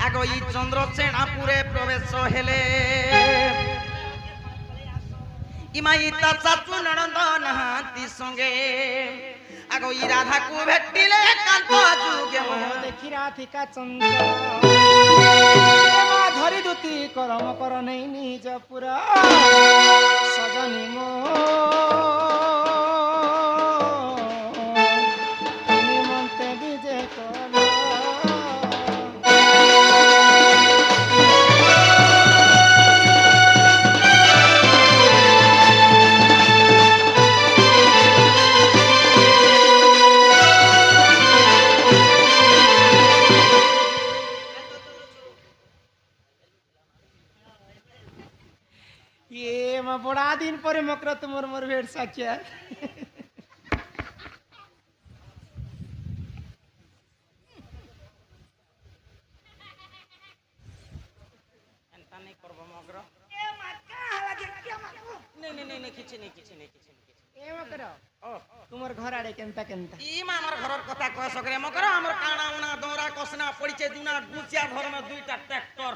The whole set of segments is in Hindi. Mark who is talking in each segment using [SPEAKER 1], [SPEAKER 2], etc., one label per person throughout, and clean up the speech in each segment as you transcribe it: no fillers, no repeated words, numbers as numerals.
[SPEAKER 1] আগ ই চন্দ্রসেনাপুরে প্রবেশ হেলে ইমাই তা চাচু ননদ নাহাতি সঙ্গে আগ ই রাধাকু ভেটিলে কান্ত যুগে
[SPEAKER 2] দেখি রাধিকা চঞ্চল ধরি দুতি করম কর নেই নিজ পুরা সজনী মো নিমন্তে বিজে কল बड़ा दिन पर मकर तुमर मोर भेट साकिया
[SPEAKER 1] एंता नहीं करबो मकर ए मक्का लागे क्या मानबो नहीं किछि ए
[SPEAKER 2] मकर ओ तुमर घर आड़े केनता केनता
[SPEAKER 1] ई मा हमर घरर कथा कह सकरे मकर हमर काना उना दौरा कसना पड़िचे दुना गुचिया घर में दुईटा ट्रैक्टर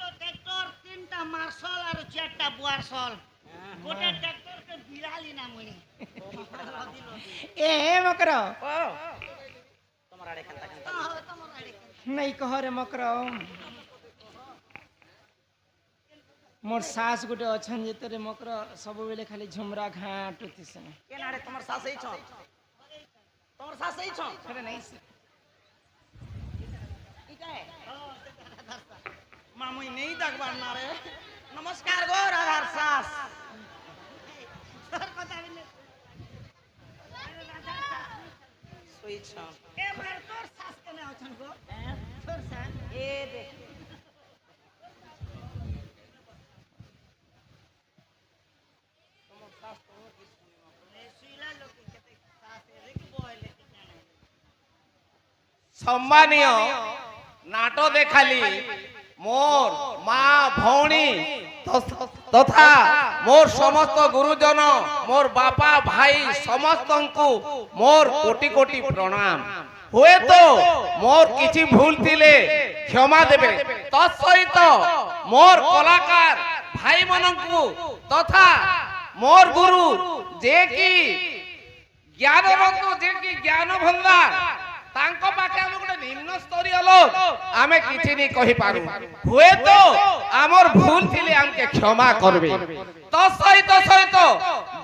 [SPEAKER 1] तो ट्रैक्टर तीनटा मार्शल और चारटा बुआरशल गोटे ट्रैक्टर के बिराली ना मणी
[SPEAKER 2] ए मकर
[SPEAKER 1] ओ तमरा आड़े केनता केनता तमरा आड़े
[SPEAKER 2] नहीं कह रे मकर मोर सास गुटे अछन जेतरे मकर सब बेले खाली झुमरा घाटुतिसन
[SPEAKER 1] केन आड़े तमर सास ही छ तमर सास ही छ
[SPEAKER 2] अरे नहीं
[SPEAKER 1] इटा है मामुई नहीं दगबार ना रे नमस्कार गो राधार सास सर कथा बिले सोई छ ए मार तोर सास केने अछन गो तोर सास ए देख तमर सास तो की सुनी ए सुइला लोग केते सास रे की बोले
[SPEAKER 3] सम्मानीय नाटो देखाली मोर माँ भौणी तथा मोर समस्त गुरुजन मोर बापा भाई समस्त को मोर कोटि कोटि प्रणाम हुए तो मोर किछि भूल थिले क्षमा देबे तत्सहित मोर कलाकार भाई मनंकु तथा मोर गुरु जे की ज्ञान रत्न जे की ज्ञान भंडार तांको पाखे हम गोटे निम्न स्तरीय लोक आमे किछि नि कहि पारु हुए तो हमर भूल थिले हमके क्षमा करबे तो सहित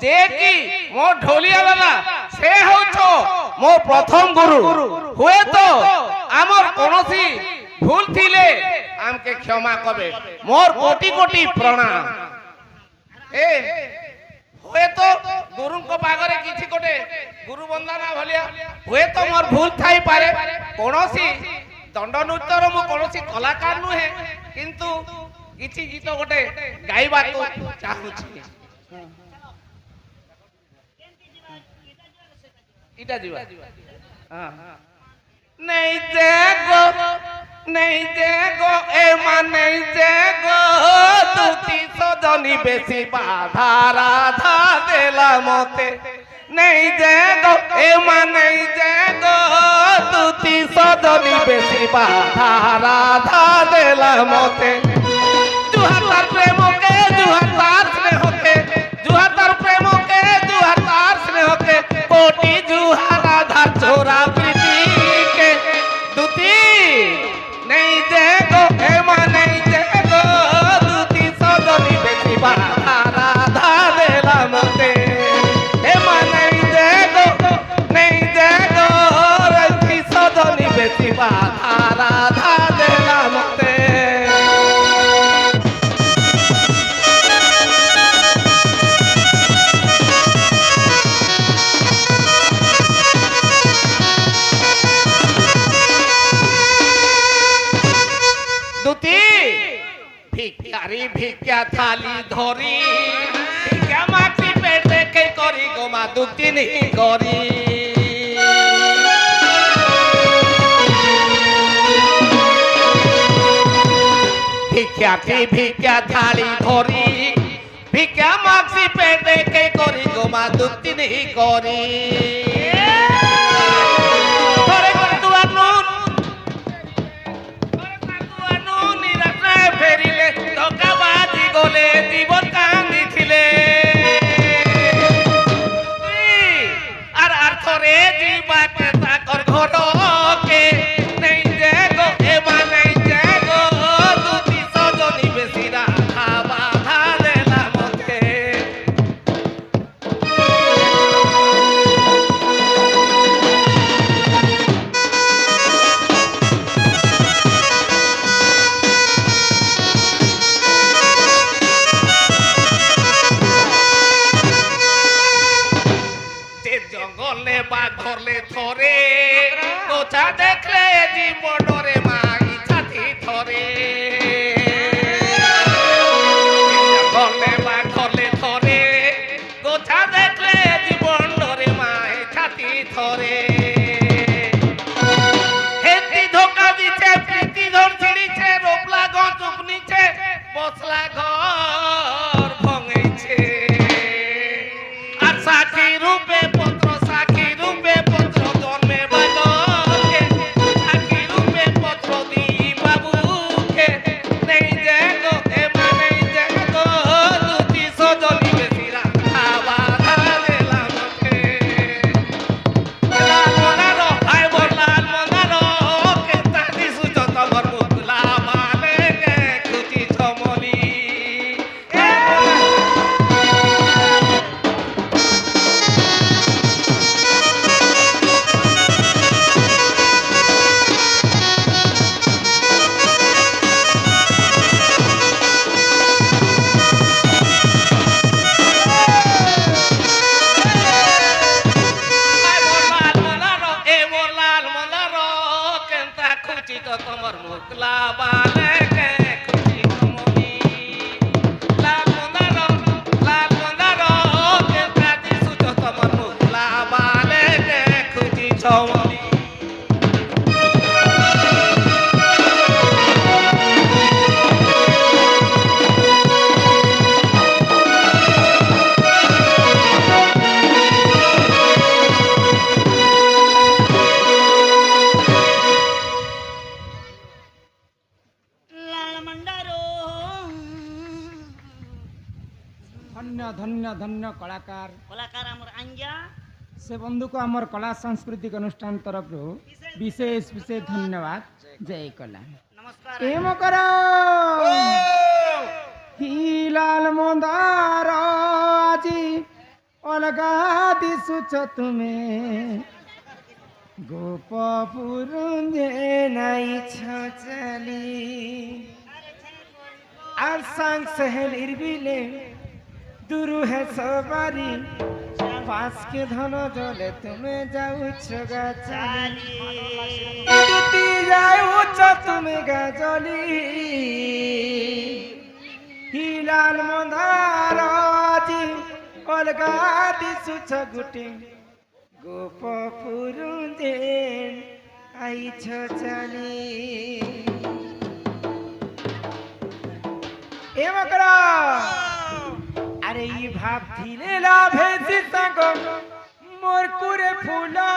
[SPEAKER 3] जे की मो ढोलिया वाला से होछो मो प्रथम गुरु हुए तो हमर कोनोसी भूल थिले हमके क्षमा करबे मोर कोटि कोटि प्रणाम ए हुए तो गुरु को पागरे किछि कोटे गुरु वंदना भलिया हुए तो मोर भूल थाई पारे कोनोसी दंड नृत्यर मु कोनोसी कलाकार नुहे किंतु किछि गीत गोटे गाइबा को चाहूछि इटा जीवा हां नहीं जेगो ए माने जेगो तुति सजनी बेसी बाधा राधा देला मते नहीं जेगो ए माने जेगो तुति सजनी बेसी बाधा राधा देला मते जुहार प्रेम के जुहार स्नेह के जुहार प्रेम के जुहार स्नेह के कोटि जुहार राधा छोरा प्रीति के दुती नहीं जेगो ए माने जेगो दुती सजनी बेसी बाधा राधा देला मते ए माने जेगो नहीं जेगो रति सजनी बेसी बाधा राधा देला मते भिखारी भिक्षा थाली धरी भिक्षा माटी पेटे के करी गोमा दुती नहीं करी भिक्षा थाली धरी भिक्षा माटी पेटे के करी गोमा दुती नहीं करी গোছা দেখলে জীবনরে মাই ছাতি ধরে ধরলে বা ধরলে ধরে গোছা দেখলে জীবনরে মাই ছাতি ধরে হেতি ধোকা দিছে প্রীতি ধর ছিড়িছে রোপলা গঞ্জ উপনিছে বসলা ঘর ভঙেছে আর সাক্ষী রূপে পত্র জন্মে বাগকে সাক্ষী রূপে পত্র দি বাবুকে নেই যে গো এমা নেই যে গো দুটি সজনি বেশিরা খাওয়া দিলাম লাল মনারো হাই বল লাল মনারো কেতা দিছু যত মর মুকলা মালে কে খুঁজি ছমলি তোমার মুকলা বালে কে খুঁজি ছমলি লাল মন্দার কেতা দিছু তোমার মুকলা বালে কে খুঁজি ছমলি
[SPEAKER 1] লাল মন্ডারো
[SPEAKER 2] ধন্য ধন্য ধন্য কଳାକାର
[SPEAKER 1] কলাকার আমার আঞ্জা
[SPEAKER 2] से बंधु को आमर कला सांस्कृतिक अनुष्ठान तरफ विशेष विशेष धन्यवाद जय कला
[SPEAKER 1] নমস্কার
[SPEAKER 2] एम करो ही लाल मंदार আজি अलगा दिसुच तुमे गोपपुर নাই ছচলি আর संग सहेलीर बिले दूर है सवारी पास के धन जले तुम्हें जाऊछ गाचाली दिती जाऊछ तुम्हें गाजली ही लाल मंदार আজি अलगा दिसुछ गुटे गोपपुर आईछ चली एम करा अरे ये भाव थिले लाभे सीतांग मोर कुरे फूला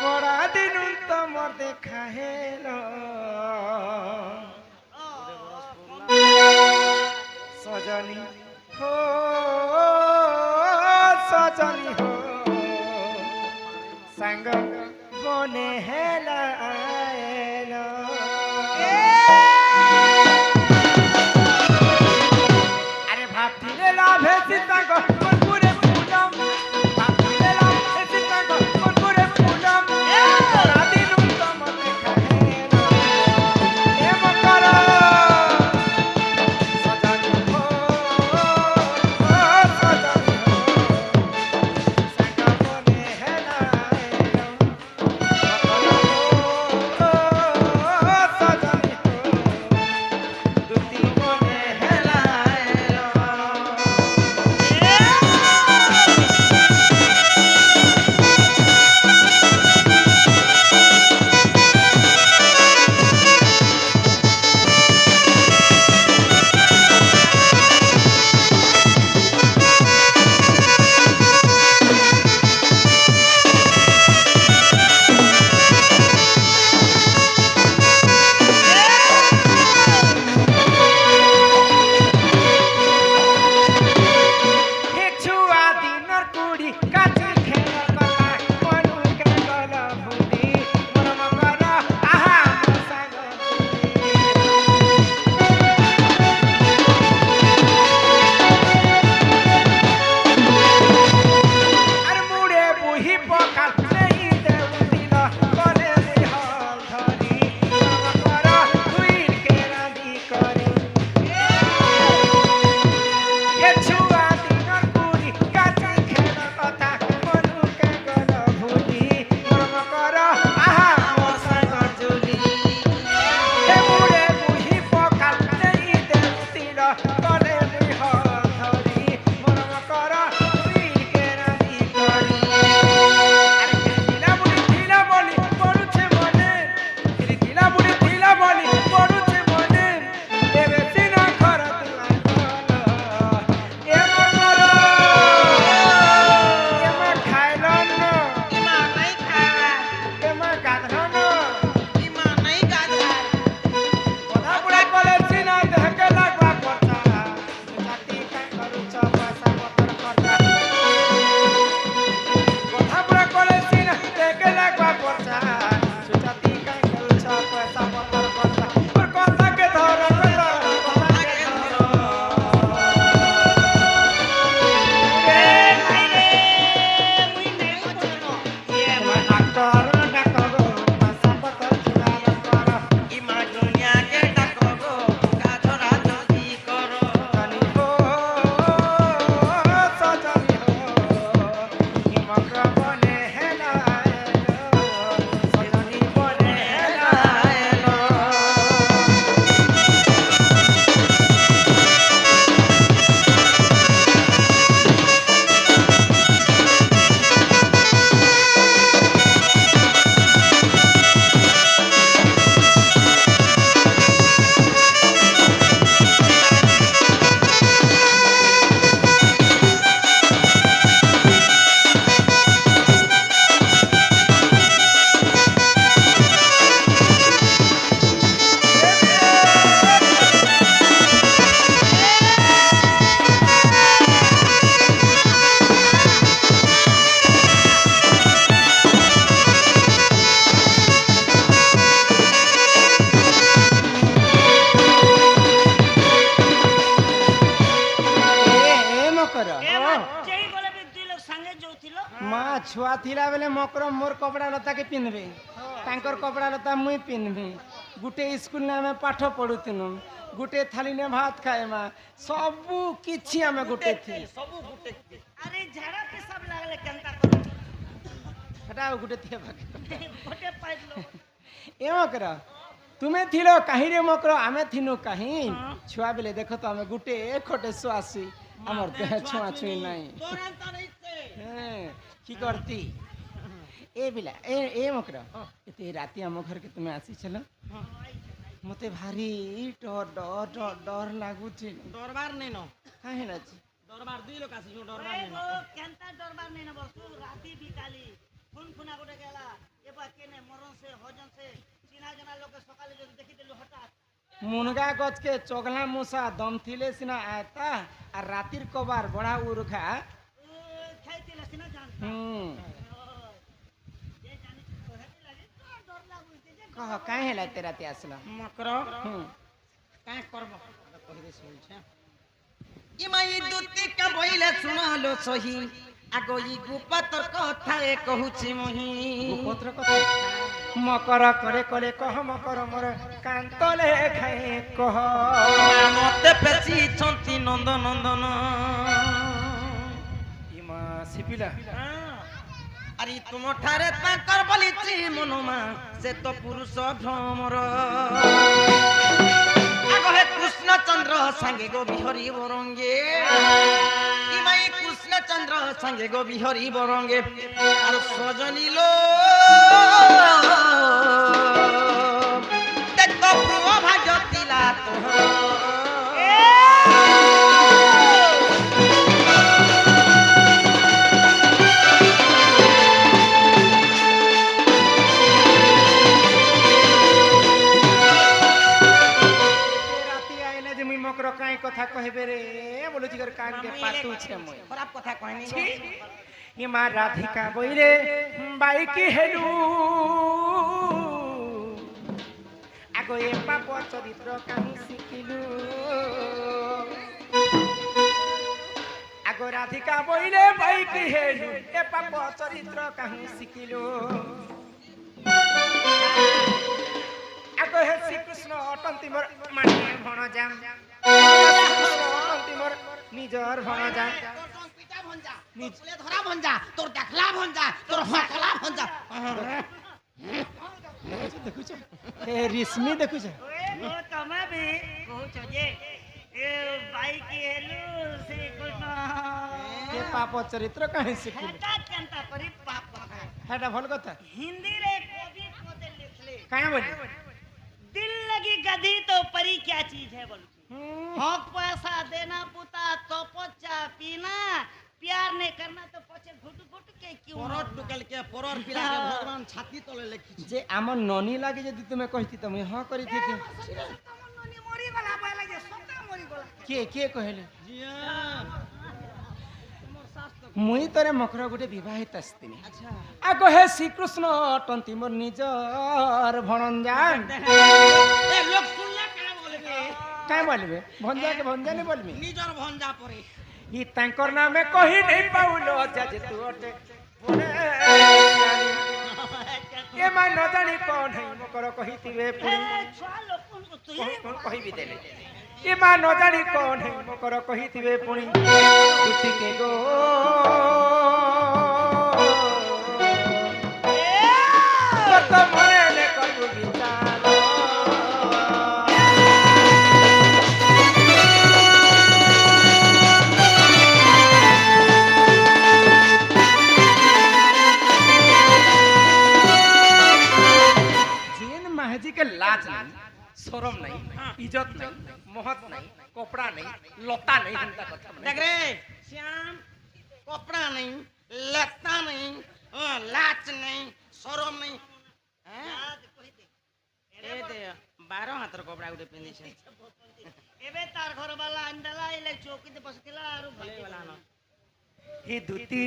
[SPEAKER 2] बड़ा दिन तमर देखा हेलो सजनी हो सजनी हो संग बने हेला आएलो भाबथिले लाभे सीतांग मनपुरे फूलम भाबथिले लाभे सीतांग मनपुरे फूलम राती नुन तमने खाहेलो एम करो सजनी हो सजनी हो संग बने हेला आएलो सजनी हो थिला बेले मकर मोर कपड़ा लता के पिनबे तांकर कपड़ा लता मुई पिनबे गुटे स्कूल ने हमें पाठ पढुतिनु गुटे थाली ने भात खाएमा सबु किछि हमें गुटे थी
[SPEAKER 1] सबू गुटे अरे झाड़ा पे सब लागले केनता करू
[SPEAKER 2] हटाओ गुटे थिए भाग
[SPEAKER 1] गोटे पाइप लो
[SPEAKER 2] एमा करा तुमे थिलो काहे रे मकर आमे थिनु काहे छुआ बेले देखो तो हमें गुटे खटे सुआसी हमर देह छुआ छुई नहीं
[SPEAKER 1] तोरा त नहीं से
[SPEAKER 2] की करती ए बिला ए मकर एते राती हम घर के तुमे आसी चलो मते भारी डर डर डर डर लागु छी
[SPEAKER 1] दरबार नहीं नो
[SPEAKER 2] काहे ना छी
[SPEAKER 1] दरबार दुई लोग आसी दरबार नहीं नो केनता दरबार नहीं नो बसु राती बिकाली फुन फुना गोटे गेला एबा केने मरन से हजन से चिना जना लोग के सकाले जो देखि देलु हठात
[SPEAKER 2] मुनगा गच के चोगला मुसा दम थिले सिना आता आ रातिर कबार बड़ा उरखा
[SPEAKER 1] खाइतिला सिना जान जे जानि तोहते लागे तो डर लागु जे
[SPEAKER 2] कह काहे लागते राती आसला
[SPEAKER 1] मकर काय करबो कहि दे सुन छ ई माई दुती का बोइले सुनालो सही आगो ई गुपतर कथा ए कहूची मोही
[SPEAKER 2] पत्र कथा मकर करे करे कह मकर मोर कांतले खाए कह
[SPEAKER 1] मते पेची छंती नंद नंदन
[SPEAKER 2] इमा सिपिला
[SPEAKER 1] अरे तुम ठारे ताकर बलिची मनुमा से तो पुरुष भ्रमर आगो हे कृष्ण चंद्र संगे गो बिहरी बरंगे ई माई कृष्ण चंद्र संगे गो बिहरी बरंगे और सजनी लो देखो प्रिय भाजतिला तोहर
[SPEAKER 2] कथा कहबे रे बोलु जिगर कान के पातू छे मोय
[SPEAKER 1] खराब कथा कहनी
[SPEAKER 2] ई मां राधिका बोइरे बाई की हेलु आगो ए पाप चरित्र काहि सिकिलु आगो राधिका बोइरे बाई की हेलु ए पाप चरित्र काहि सिकिलु आगो हे श्री कृष्ण अटंती मोर माने भण जाम मोर निजर भणजा
[SPEAKER 1] पिता भंजा निजले धरा भंजा तोर देखला भंजा तोर हकला भंजा
[SPEAKER 2] देखु छ ए रिस्मी देखु छ
[SPEAKER 1] ओ तमे भी कहू छ जे ए बाई की हेलु श्री कृष्ण
[SPEAKER 2] के पाप चरित्र काहे सिखिल
[SPEAKER 1] हेटा केनता करी पाप कथा
[SPEAKER 2] हेटा भल कथा
[SPEAKER 1] हिंदी रे कवि पदे लिखले
[SPEAKER 2] काहे बोली
[SPEAKER 1] दिल लगी गधी तो परी क्या चीज है बोलू हक पैसा देना पुता तो पच्चा पीना प्यार नहीं करना तो पछे घुट घुट के क्यों परर टुकल के परर पिला के भगवान छाती तले लिखि
[SPEAKER 2] जे हमर ननी लागे जदी तुमे कहती त मैं हां करी थी
[SPEAKER 1] ननी मरी गला पहले जे सता मरी गला
[SPEAKER 2] के कहले
[SPEAKER 1] जिया
[SPEAKER 2] मुई तरे मकर गुटे विवाहित अस्तिनी
[SPEAKER 1] अच्छा
[SPEAKER 2] आगो हे श्री कृष्ण अटंती मोर निजर भणजा
[SPEAKER 1] ए लोग सुनला केना बोलबे
[SPEAKER 2] काय बोलबे भंजा के भंजा नहीं बोलबे
[SPEAKER 1] निजर भंजा परे
[SPEAKER 2] ई तांकर नामे कहि नहीं पाउलो जे तू अटे ए मा न जानी कोन है मकर कहितिबे पुरी
[SPEAKER 1] छुआ लोग कोन तू
[SPEAKER 2] कहि भी देले ए मा न जानी कोन है मकर कहितिबे पुरी दुती के गो तो मने ने करू विचार महाजी के लाज नहीं शरम नहीं इज्जत नहीं महत नहीं कपड़ा नहीं लता नहीं हिंदा कथा
[SPEAKER 1] देख रे श्याम कपड़ा नहीं लता नहीं लाच नहीं शरम नहीं ए दे 12 हाथर कपड़ा गुटे पिंदी छे एबे तार घर वाला अंडला इले चौकी ते बसतिला आरो भले वाला न
[SPEAKER 2] ही दुती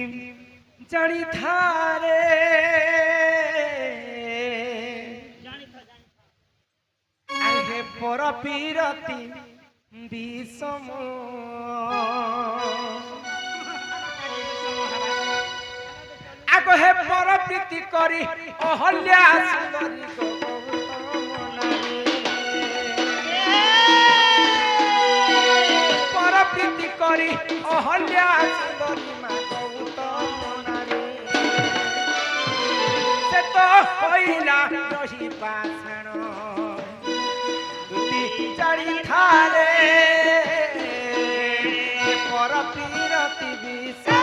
[SPEAKER 2] जानी थारे आगे पर पीरती বিষম আগ কহে পর প্রীতি করি অহল্যা সুন্দরী গৌতম নারী। পর প্রীতি করি অহল্যা সুন্দরী মা গৌতম নারী। সে তো হইলা রহি পাষাণ দুটি চারি থারে পর পীরতি বিষম।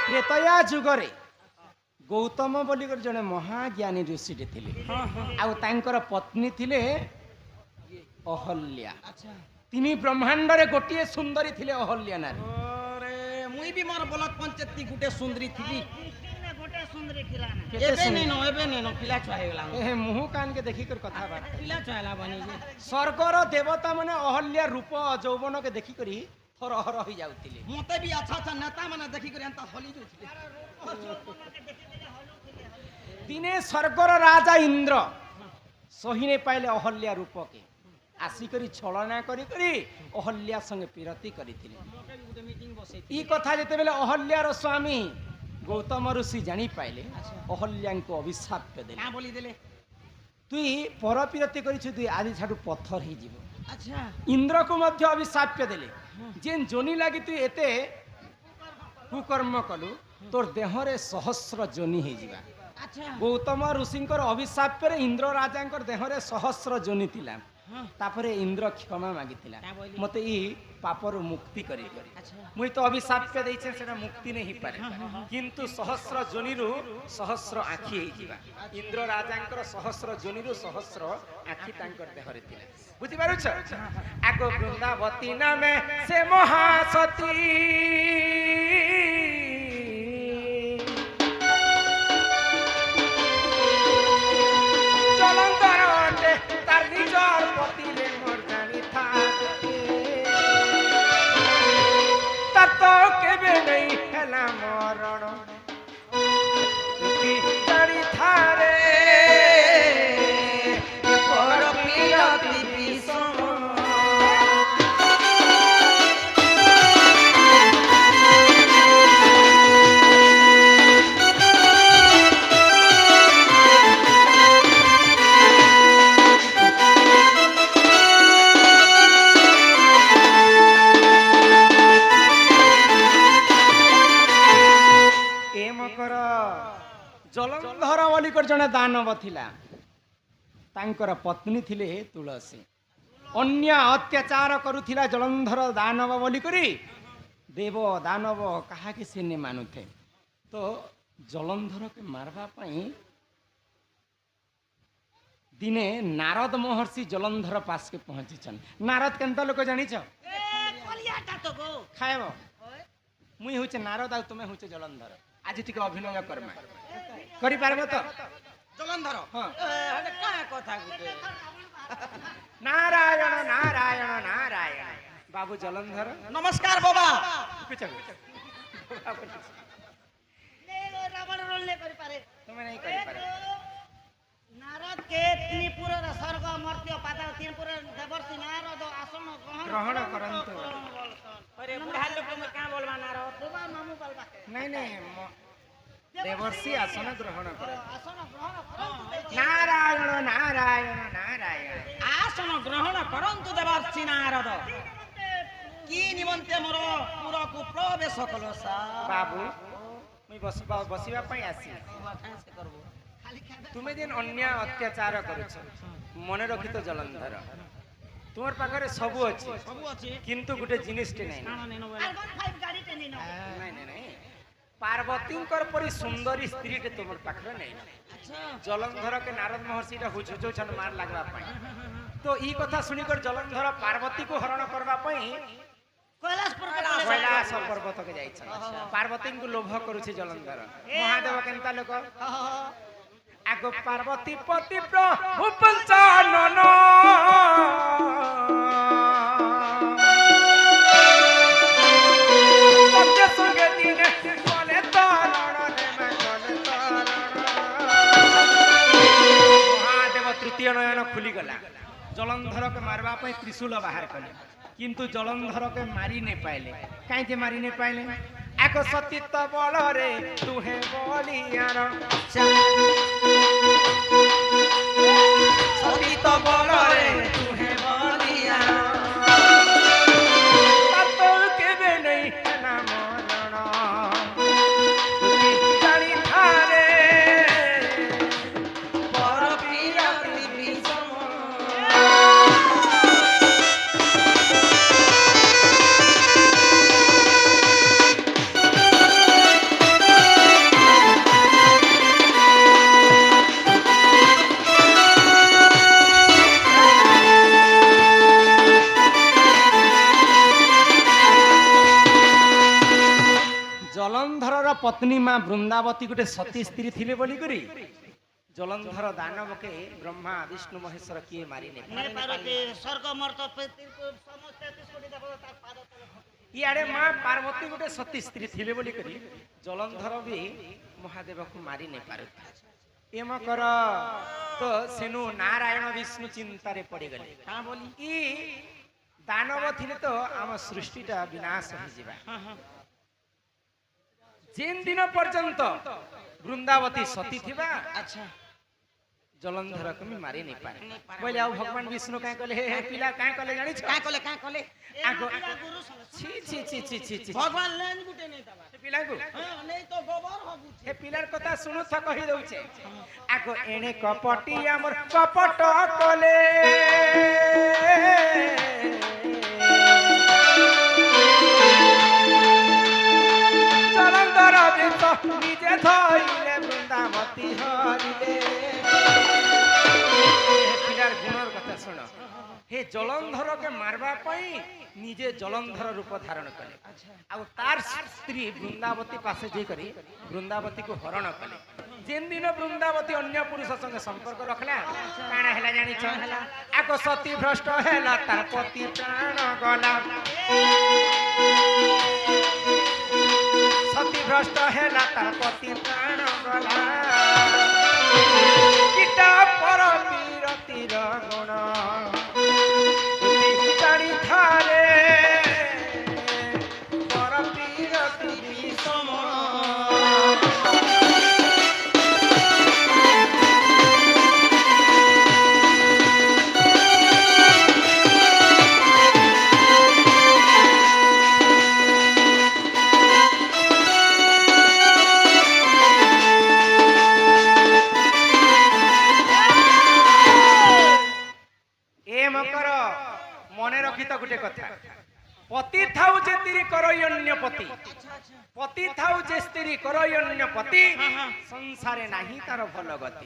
[SPEAKER 2] ତ୍ରେତୟା ଯୁଗରେ ଗୌତମ ବୋଲି ଜଣେ ମହାଜ୍ଞାନୀ ଋଷିଟେ ଥିଲେ ଆଉ ତାଙ୍କର ପତ୍ନୀ ଥିଲେ ଅହଲ୍ୟା। ତିନି ବ୍ରହ୍ମାଣ୍ଡରେ ଗୋଟିଏ ସୁନ୍ଦରୀ ଥିଲେ ଅହଲ୍ୟା ନାରୀ।
[SPEAKER 1] अरे मुई भी मोर बोलत पंचायती गुटे सुंदरी थी
[SPEAKER 4] गोटे सुंदरी खिला ना
[SPEAKER 1] एबे नहीं नो पिला छुआ हेला
[SPEAKER 2] ଏ ମୁହଁ କାନକେ ଦେଖିକରି କଥାବାର୍ତ୍ତା।
[SPEAKER 1] पिला छुआला बनी जे
[SPEAKER 2] ସ୍ୱର୍ଗର ଦେବତା ମାନେ ଅହଲ୍ୟା ରୂପ ଯୌବନକେ ଦେଖିକରି ଥରହର ହୋଇ ଯାଉଥିଲେ।
[SPEAKER 1] मते भी अच्छा अच्छा नेता माने देखि कर एंता हली जोथिले
[SPEAKER 2] ଦିନେ ସ୍ୱର୍ଗର ରାଜା ଇନ୍ଦ୍ର ସହି ନେ ପାଇଲେ ଅହଲ୍ୟା ରୂପକେ ଆସିକରି ଛଳନା କରି କରି ଅହଲ୍ୟା ସଙ୍ଗେ ପିରତି କରିଥିଲେ।
[SPEAKER 1] मोके भी गुटे मीटिंग बसे
[SPEAKER 2] ई କଥା ଯେତେବେଳେ ଅହଲ୍ୟାର ସ୍ୱାମୀ ଗୌତମ ଋଷି ଜାଣି ପାଇଲେ ଅହଲ୍ୟାଙ୍କୁ ଅଭିଶାପ ଦେଲେ।
[SPEAKER 1] का बोली देले
[SPEAKER 2] ତୁଇ ପରପିରତି କରିଛୁ ତୁଇ ଆଜି ଛାଡୁ ପଥର ହେଇଯିବ।
[SPEAKER 1] अच्छा
[SPEAKER 2] ଇନ୍ଦ୍ରକୁ ମଧ୍ୟ ଅଭିଶାପ ଦେଲେ ଯେନ୍ ଯୋନି ଲାଗି ତୁଇ ଏତେ କୁକର୍ମ କଲୁ ତୋର ଦେହରେ ସହସ୍ର ଯୋନି ହେଇଯିବା।
[SPEAKER 1] अच्छा
[SPEAKER 2] ଗୌତମ ଋଷିଙ୍କର ଅଭିଶାପରେ ଇନ୍ଦ୍ର ରାଜାଙ୍କର ଦେହରେ ସହସ୍ର ଯୋନି ଥିଲା। ତାପରେ ଇନ୍ଦ୍ର କ୍ଷମା ମାଗିଥିଲା
[SPEAKER 1] କାଁ ବୋଇଲି?
[SPEAKER 2] ମତେ ଇ ପାପରୁ ମୁକ୍ତି କରି କରି
[SPEAKER 1] अच्छा
[SPEAKER 2] ମୁଇଁ ତ ଅଭିଶାପ ଦେଇଛେ ସେଟା ମୁକ୍ତି ନେଇ ହେଇପାରେ କିନ୍ତୁ ସହସ୍ର ଯୋନିରୁ ସହସ୍ର ଆଖି ହେଇଯିବା। ଇନ୍ଦ୍ର ରାଜାଙ୍କର ସହସ୍ର ଯୋନିରୁ ସହସ୍ର ଆଖି ତାଙ୍କର ଦେହରେ ଥିଲା। ବୁଝିପାରୁଛ ଆଗ ବୃନ୍ଦାବତୀ ନାମେ ସେ ମହାସତୀ ଜଳନ୍ତର ଅଟେ ତାର ନିଜର ପତିରେ ମୋର ଜାଣି ଥାନ୍ତି ତାର ତ କେବେ ନେଇ ହେଲା ମରଣ ଜାଣି ଥାରେ ପର ପିରତି ବିଷମ। ଜଳନ୍ଧର ବୋଲିକର ଜଣେ ଦାନବ ଥିଲା ତାଙ୍କର ପତ୍ନୀ ଥିଲେ ତୁଳସୀ। ଅନ୍ୟ ଅତ୍ୟାଚାର କରୁଥିଲା ଜଳନ୍ଧର ଦାନବ ବୋଲିକରି ଦେବ ଦାନବ କାହାକି ସେ ନେ ମାନୁଥେ ତ ଜଳନ୍ଧରକେ ମାରବା ପାଇଁ ଦିନେ ନାରଦ ମହର୍ଷି ଜଳନ୍ଧର ପାସକେ ପହଞ୍ଚିଛନ୍। ନାରଦ କେନ୍ତା ଲୋକ ଜାଣିଛ
[SPEAKER 4] कलियाटा तो गो
[SPEAKER 2] ଖାଇବ ମୁଇଁ ହଉଛେ ନାରଦ ଆଉ ତୁମେ ହଉଛେ ଜଳନ୍ଧର। ଆଜି ଟିକେ ଅଭିନୟ କର୍ମା କରିପାରିବ ତ?
[SPEAKER 1] जलंधर
[SPEAKER 2] हाँ।
[SPEAKER 1] अरे का कथा गुटे
[SPEAKER 2] नारायण नारायण नारायण बाबू जलंधर
[SPEAKER 1] नमस्कार बाबा
[SPEAKER 2] कुछ
[SPEAKER 4] ले लो रबड़ रोल ले करि पारे
[SPEAKER 2] तुम्हें नहीं कर पारे
[SPEAKER 4] नारद के त्रिपुर र स्वर्ग मर्त्य पाताल त्रिपुर देवर्षि नारद आसन
[SPEAKER 2] ग्रहण करंतु।
[SPEAKER 1] अरे बुढ़ा लोग में का बोलवा नारो
[SPEAKER 4] बाबा मामू बालबा
[SPEAKER 2] नहीं नहीं देवर्षि आसन ग्रहण कर
[SPEAKER 4] आसन ग्रहण करंतु
[SPEAKER 2] नारायण नारायण नारायण
[SPEAKER 1] आसन ग्रहण करंतु देवर्षि नारद की निमंते मोर पूरा को प्रवेश कलो सा
[SPEAKER 2] बाबू मुई बसिबा पई आसी
[SPEAKER 1] से करबो
[SPEAKER 4] खाली खादा
[SPEAKER 2] तुम्हें जेन अन्य अत्याचार करुछ मन रखी तो जलंधर तुमर पाखरे सबु अछि
[SPEAKER 1] सब अछि
[SPEAKER 2] किंतु गुटे जिनिस टे नहीं
[SPEAKER 1] काना नेनो
[SPEAKER 4] कार्बन 5 गाड़ी टेनी न
[SPEAKER 2] नहीं नहीं नहीं पार्वतींकर परी सुंदरी स्त्री टे तुमर पाखरे नहीं
[SPEAKER 1] अच्छा
[SPEAKER 2] जलंधर के नारद महर्षि रा हुजो छन मार लागबा पई तो ई कथा सुनी कर जलंधर पार्वती को हरण करबा पई
[SPEAKER 4] कैलाशपुर के
[SPEAKER 2] कैलाश पर्वत के जाई छन पार्वती को लोभ करू छी जलंधर महादेव केनता लोक আগ পার্বতী পতি প্রভু পঞ্চানন সঙ্গে সঙ্গে দিনে বলে তরণ রে মঙ্গল তরণ। মহাদেব তৃতীয় নয়ন খুলিগলা জলন্ধরকে মারবা পাই ত্রিশূল বাহার কলে কিন্তু জলন্ধরকে মারি নে পাইলে কাইতে মারি নে পাইলে এক সতীত্ব বলরে তুহে বলিয়ার সতীত্ব বলরে তুহে বলিয়ার তাতো কেবে নেই না মরণ জানি থারে পর প্রিয়তি বিষম। জলন্ধরর পত্নী মা বৃন্দাবতী গোটে সতী স্ত্রী থিলে বলি করি জলন্ধর দানবকে ব্রহ্মা বিষ্ণু মহেশ্বর কিয়ে মারি নে
[SPEAKER 4] নে পার্বতী স্বর্গ মর্ত সমস্ত 33 কোটি দেবতা তার পাদ তলে
[SPEAKER 2] ইଆଡେ মা পার্বতী গোটে সতী স্ত্রী থিলে বলি করি জলন্ধর বি মহাদেবକୁ মারি নে পাରୁଥା এম কর তো সেনু নারায়ণ বিষ্ণু চিন্তারে পড়ি গলে কা বলি ই দানব থিলে তো আম সৃষ্টিটা বিনাশ হই ଯିବା যেন দিন পর্যন্ত বৃন্দাবতী সতী থিবা
[SPEAKER 1] আচ্ছা
[SPEAKER 2] জলন্ধর কমি মারি নি পারে বলে আও ভগবান বিষ্ণু কাই কলে হে হে পিলা কাই কলে জানি ছ
[SPEAKER 1] কাঁ কলে
[SPEAKER 2] আগো
[SPEAKER 4] গুরু সঙ্গে
[SPEAKER 2] ছি ছি ছি ছি ছি ছি
[SPEAKER 1] ভগবান লেন গুটে নেই তাবা
[SPEAKER 2] পিলাগু
[SPEAKER 1] হ্যাঁ নেই তো গোবর হবু
[SPEAKER 2] হে পিলার কথা শুনু থ কহি দউছে আগো এনে কপটি আমর কপট কলে জলন্ধর বিষ নিজে ধইলে বৃন্দাবতী হরিলে পিলার গুণর কথা শুন হে জলন্ধরকে মারবা পাই নিজে জলন্ধর রূপ ধারণ কলে ଆଉ ତାର ସ୍ତ୍ରୀ ବୃନ୍ଦାବତୀ ପାଶେ ଯାଇ କରି ବୃନ୍ଦାବତୀକୁ ହରଣ କଲେ ଯେନ୍ ଦିନ ବୃନ୍ଦାବତୀ ଅନ୍ୟ ପୁରୁଷ ସଙ୍ଗେ ସମ୍ପର୍କ ରଖିଲା କାଣା ହେଲା ଜାଣିଛ ଆଗ ସତୀ ଭ୍ରଷ୍ଟ ହେଲା ତାର ପତି ପ୍ରାଣ ଗଲା ସତୀ ଭ୍ରଷ୍ଟ ହେଲା ତାର ପତି ପ୍ରାଣ ଗଲା କିଟା ପର ବିରତିର ଗୁଣ ଜାଣି ଥାରେ ପର ବିରତି বিষম। মনে রখিত গোটে কথা পতি থাউ যে স্ত্রী করই অন্য পতি পতি থাউ যে স্ত্রী করই অন্য পতি সংসারে নাহি তার ভাল গতি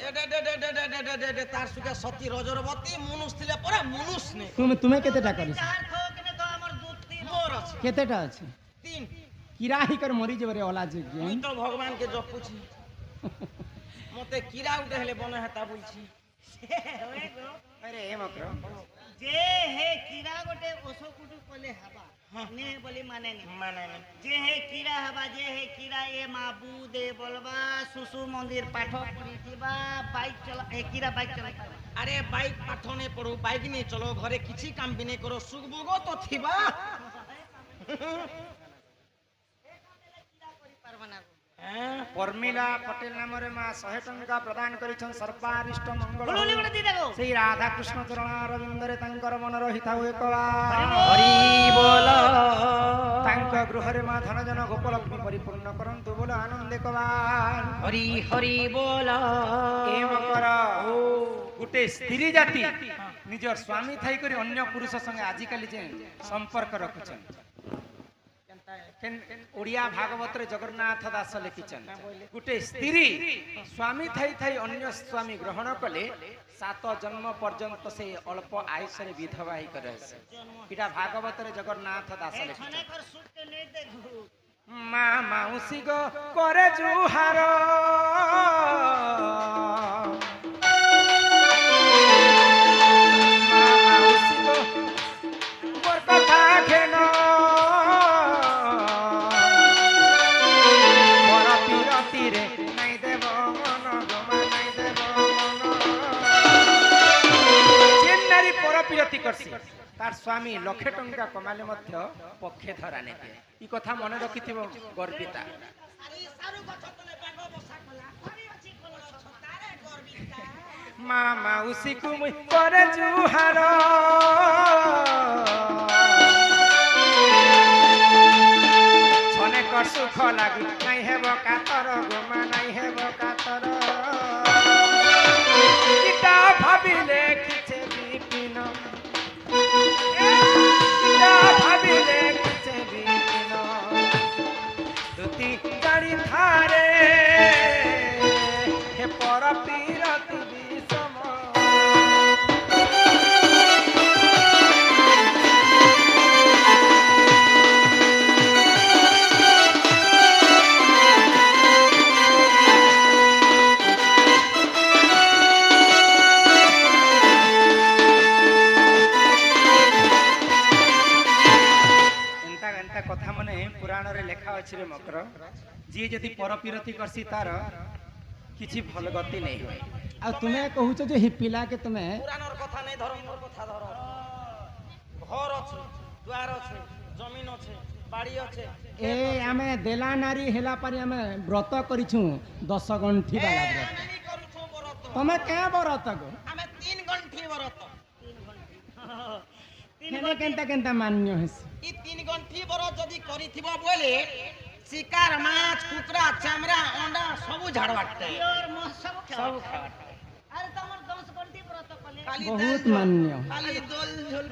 [SPEAKER 1] তার সুখে সতী রজরবতী মনুষ ଥିଲେ পরে মনুষ নে
[SPEAKER 2] তুমি কেতেটা করিস
[SPEAKER 4] যার খোকনে তো আমার দুধ
[SPEAKER 1] মোর আছে
[SPEAKER 2] কেতেটা আছে
[SPEAKER 1] 3
[SPEAKER 2] কিরাহি কর মরি যাবে অলা যে
[SPEAKER 1] মুই তো ভগবানকে জপুছি মতে কিরা উঠে হেলে বনে হেতা বলছি
[SPEAKER 4] ওই গো
[SPEAKER 2] আরে এ মকর
[SPEAKER 4] যে হে কিরা গোটে ওসো কুটু কলে হবা নে বলি মানে নে
[SPEAKER 1] মানে
[SPEAKER 4] যে হে কিরা হবা যে হে কিরা এ মাবু দে বলবা সুসু মন্দির পাঠ পড়িবা বাইক চলা এ কিরা বাইক চলাই
[SPEAKER 1] আরে বাইক পাঠ নে পড়ো বাইক নিয়ে চলো ঘরে কিছু কাম বি নে করো সুখ ভোগ তো থিবা
[SPEAKER 4] পারবা না
[SPEAKER 1] হ্যাঁ
[SPEAKER 2] পর্মিলা পটেল নামরে মা 100 টঙ্কা প্রদান করিছন সর্বারিষ্ট মঙ্গল
[SPEAKER 4] বলুলি গোটে দি দেখো
[SPEAKER 2] সেই রাধা কৃষ্ণ চরণ অরবিন্দরে তাঙ্কর মন রহিতা হুয়ে কবা
[SPEAKER 1] হরি বল
[SPEAKER 2] তাঙ্ক গৃহরে মা ধনজন গোপলক্ষ্মী পরিপূর্ণ করন্তু বল আনন্দে কবা
[SPEAKER 1] হরি হরি বল
[SPEAKER 2] এ মকর গুটে স্ত্রী জাতি নিজর স্বামী থাই করি অন্য পুরুষ সঙ্গে আজিকালি যে সম্পর্ক রাখুছন ওড়িয়া ভাগবতরে জগন্নাথ দাস লিখিছেন গোটে স্ত্রী স্বামী থাই থাই অন্য স্বামী গ্রহণ কলে 7 জন্ম পর্যন্ত সে অল্প আয়ুষরে বিধবা হই করে এটা ভাগবতরে জগন্নাথ দাস লিখিছেন
[SPEAKER 4] ছনে কর সুটকে নে দেখো
[SPEAKER 2] মা মাউসী গো করে জুহার মা মাউসী গো মোর কথা ঘেন বড় পিরতিরে নাই দেব মন গোমা নাই দেব মন যে নারী পর পিরতি করছি তার স্বামী লক্ষে টঙ্কা কমালে মধ্য পক্ষে ধরা নেবে এই কথা মনে রখিথিব গর্বিতা মা মাউসীକୁ মুই করে জুহার ছনে কর সুখ লাগি নাই হেব কাতর গোমা নাই হেব কাতর ইটা ভাবিলে কিছে বিপিন ইটা ভাবিলে কিছে বিপিন দুতি গাড়ি ধারে হে পর পিরতি বিষম কথা মানে পুরাণরে লেখা ଅଛି রে মকর ଯିଏ ଯଦି ପରପିରତି କରସି ତାର କିଛି ଭଲ ଗତି ନେଇ ହୁଏ ଆଉ ତୁମେ କହୁଛ ଯେ ହି ପିଲା କେ ତୁମେ
[SPEAKER 1] পুরানোর কথা নেই ধরো মোর কথা ধরো ঘর আছে দ্বার আছে জমিন আছে বাড়ি আছে
[SPEAKER 2] ଏ ଆମେ ଦେଲା ନାରୀ ହେଲା ପାରି ଆମେ ବ୍ରତ କରିଛୁ 10 ଗଣ୍ଠି ବାଲା ବ୍ରତ
[SPEAKER 1] আমি নি করুছো বরত
[SPEAKER 2] ତମେ କେଁ ବ୍ରତ ଗো
[SPEAKER 1] আমি 3 গণ্ঠি বরত
[SPEAKER 2] ହେଲେ କେନ୍ତା କେନ୍ତା ମାନ୍ୟ ହେସି
[SPEAKER 1] ই 3 গণ্ঠি বরত যদি করিথিব বলে শিকার মাছ কুকুরা চামড়া অন্ডা সবু ঝাড়বাটে
[SPEAKER 4] পিওর মোহ সব
[SPEAKER 1] সবু
[SPEAKER 4] খাওয়া
[SPEAKER 1] খাওয়া
[SPEAKER 4] আরে তোমার 10 ঘন্টি ব্রত কলে
[SPEAKER 1] খালি
[SPEAKER 2] ବହୁତ ମାନ୍ୟ
[SPEAKER 1] খালি দোল ঝোল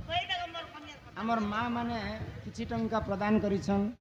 [SPEAKER 4] কইটা মোর কন্যা
[SPEAKER 2] ଆମର ମା ମାନେ କିଛି ଟଙ୍କା ପ୍ରଦାନ କରିଛନ୍